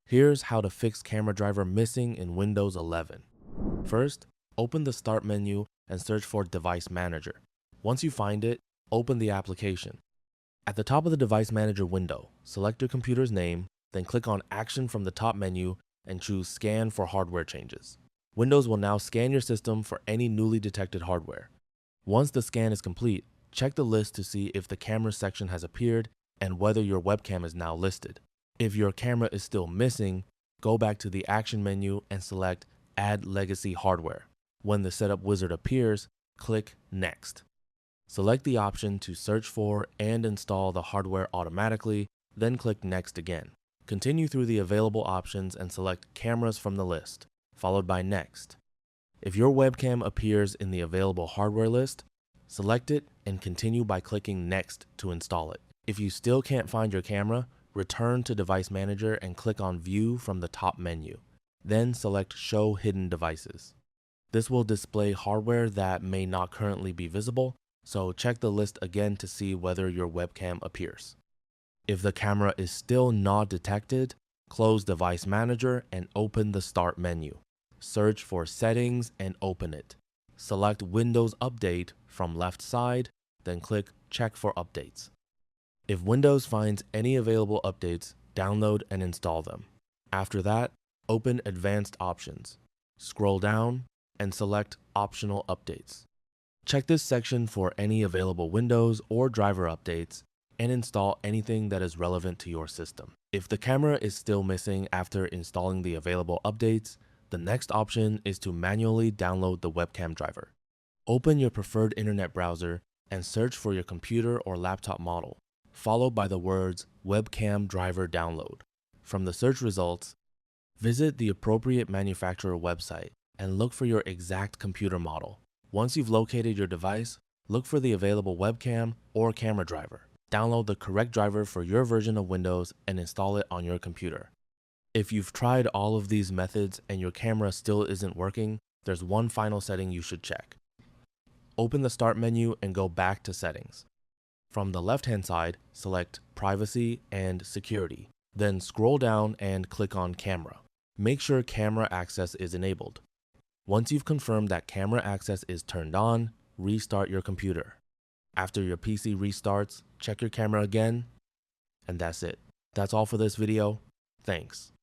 Here's how to fix camera driver missing in Windows 11. First, open the Start menu and search for Device Manager. Once you find it, open the application. At the top of the Device Manager window, select your computer's name, then click on Action from the top menu and choose Scan for hardware changes. Windows will now scan your system for any newly detected hardware. Once the scan is complete, check the list to see if the camera section has appeared and whether your webcam is now listed. If your camera is still missing, go back to the Action menu and select Add Legacy Hardware. When the setup wizard appears, click Next. Select the option to search for and install the hardware automatically, then click Next again. Continue through the available options and select Cameras from the list, followed by Next. If your webcam appears in the available hardware list, select it and continue by clicking Next to install it. If you still can't find your camera, return to Device Manager and click on View from the top menu. Then select Show Hidden Devices. This will display hardware that may not currently be visible, so check the list again to see whether your webcam appears. If the camera is still not detected, close Device Manager and open the Start menu. Search for Settings and open it. Select Windows Update from left side, then click Check for Updates. If Windows finds any available updates, download and install them. After that, open Advanced Options. Scroll down and select Optional Updates. Check this section for any available Windows or driver updates and install anything that is relevant to your system. If the camera is still missing after installing the available updates, the next option is to manually download the webcam driver. Open your preferred internet browser and search for your computer or laptop model, followed by the words Webcam Driver Download. From the search results, visit the appropriate manufacturer website and look for your exact computer model. Once you've located your device, look for the available webcam or camera driver. Download the correct driver for your version of Windows and install it on your computer. If you've tried all of these methods and your camera still isn't working, there's one final setting you should check. Open the Start menu and go back to Settings. From the left-hand side, select Privacy and Security. Then scroll down and click on Camera. Make sure camera access is enabled. Once you've confirmed that camera access is turned on, restart your computer. After your PC restarts, check your camera again, and that's it. That's all for this video. Thanks.